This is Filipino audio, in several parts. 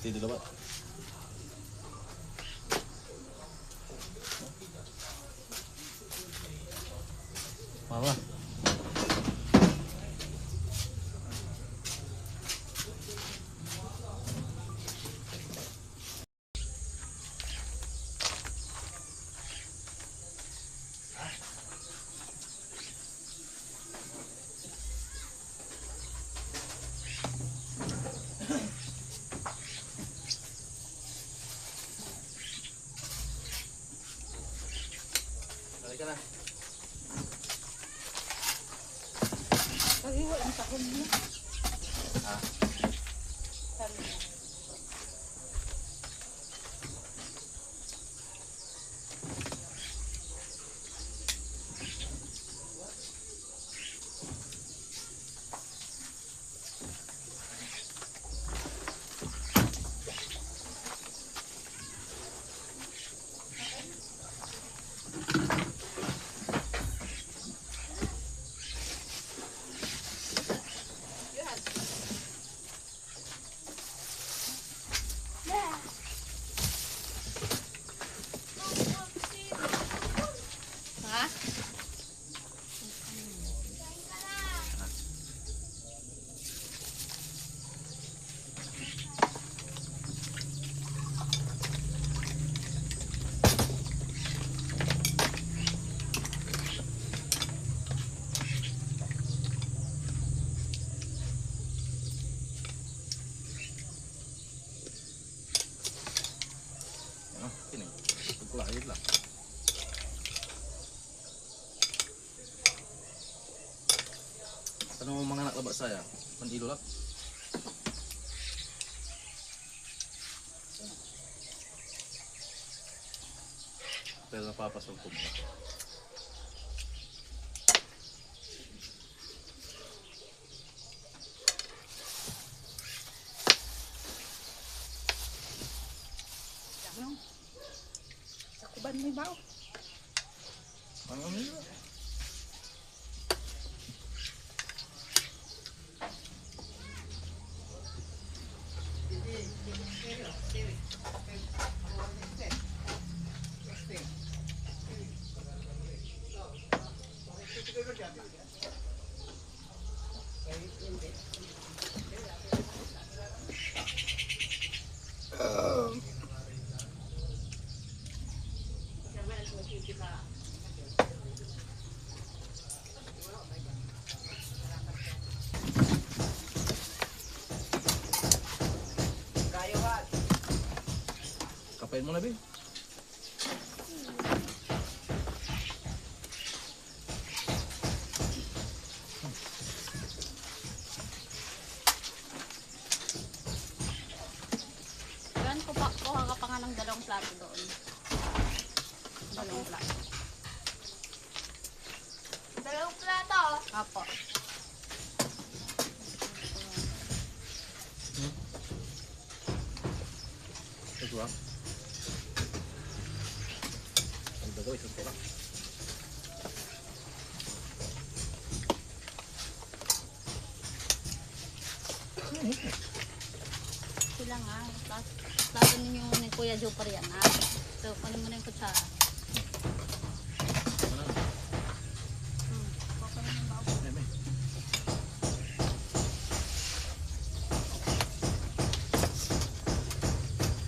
Steady dalawa. Mama. Balik ka na. Paghiwa ang takon niya. Ha? Ha? Ah, sini. Pagkulait lang. Ano mga anak labas saya? Pandilo lang. Pero napapasok ko mo. Ano? Sa kuban mo ba? Ano nila? Kapain mo na, Bin. Gan ko pa kuha ka pa nga ng dalawang plato doon. Dalawang plato. Dalawang plato. Apo. Ito ah. Ang dagaw, isang pula. Sila nga. Plato ninyo ni Kuya Jopar yan ha. So, kunin mo na yung kutsara. Ano? Kukunin mo ba? Eme.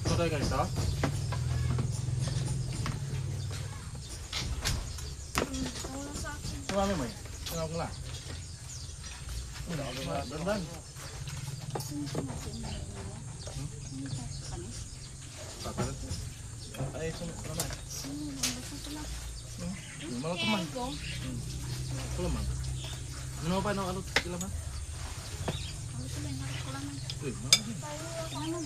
Ito tayo guys, ha? Wala sa akin. Marami mo eh. Tingnan ko lang. Dandan. Tatalat mo. Ay, ito naman. Malat naman. Ito naman. Ano pa? Ano sila man? Uy, marami. Yung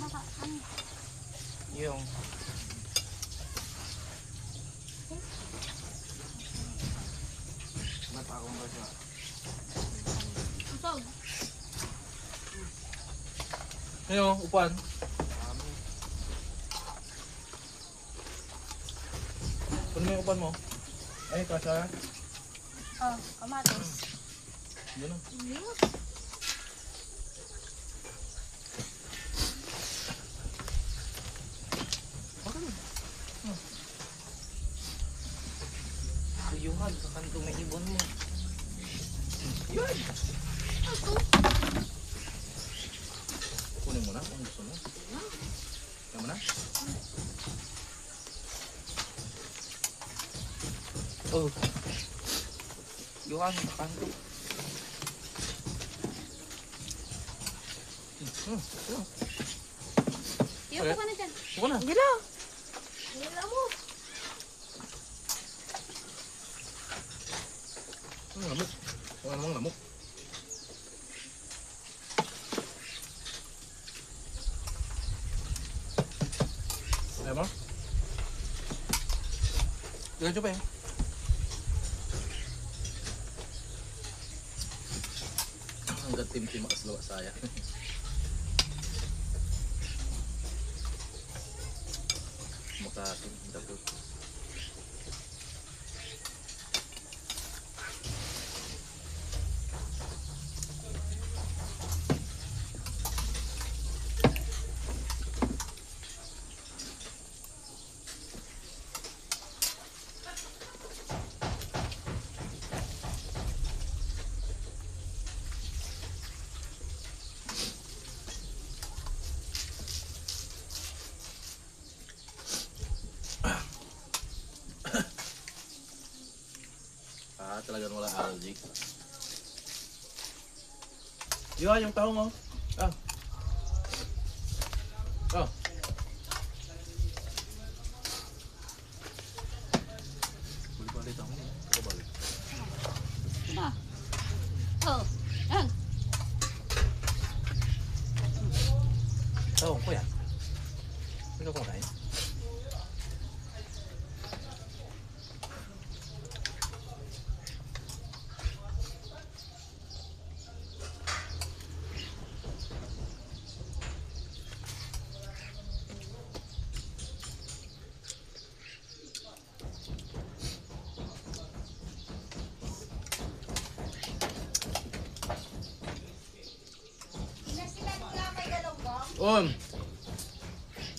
natakong ba siya? Ngayon, upuan. Kunin mo yung upuan mo. Ay, kasya. Oh, kamatis. Yun o. Yuhag sa kanto may ibon mo. Yun! Kunin mo na kung gusto mo. Kaya mo na? Oh. Yuhag sa kanto. Iyo ka na dyan. Buka na. Gila. Gila mo. Lamok. Wala namang lamok. Ayaw mo? Diretso pa eh. Hanggang tim-tim makasalawa saya. Makatim, dapot. Talagang wala allergic. Yun, yung tahong mo. Ah. Oh. Balik-balik tahong mo. Balik. Ah. Oh. Yan. Tahong ko yan. Hindi ko kumakain.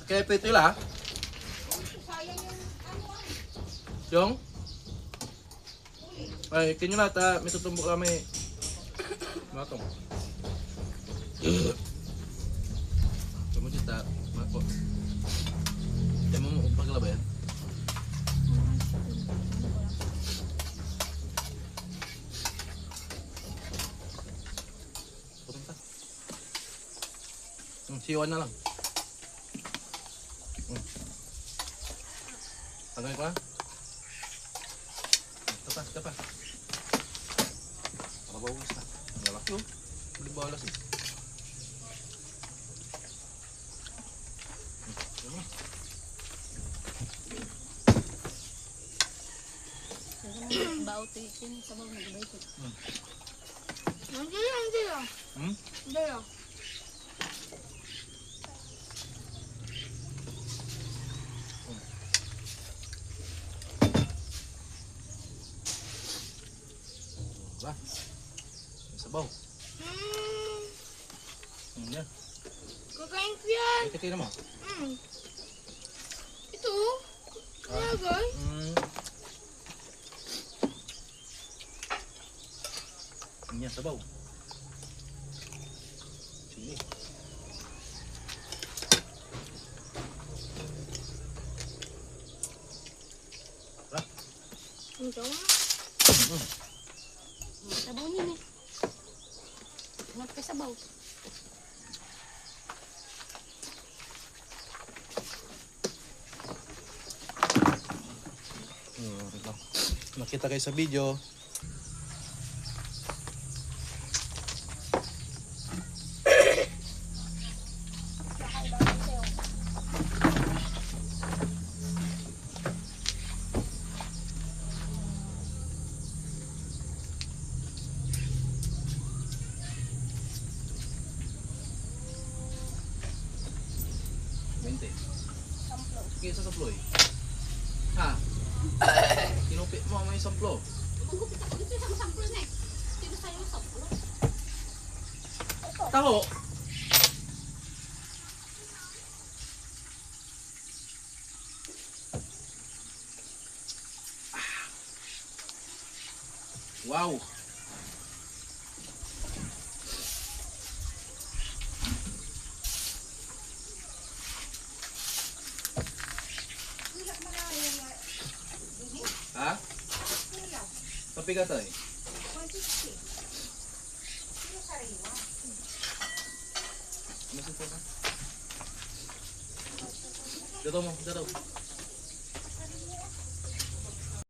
Kaya pito yun ha? Yung? Ay, kinyo na ta, may tutumbok kami. Matong. Kamu kita, mako. Kaya mo mo paglaba yan? Pupunta. Siwan na lang. Tanggalin ko na. Ito pa. Mabawis na. Ang lalaki oh. Balik bawas eh. Baut ikin sa bawah nagbaik ko. Hindi lang. Hindi lang. Ba? Sabaw. Yan. Kakain ko yan. Ito mo. Ito. Nagay. Yan, sabaw. Sige. Ba? Ito. Sabunin eh. Ingat ka sabaw. Nakita kayo sa video. Sige sa saplo eh. Ha? Kinupit mo may samplo. Magupit ako dito sa samplo na eh. Dito sa'yo yung samplo. Taho! Wow! Ha? Papigat ay. Masito ka? Dito mo, dito.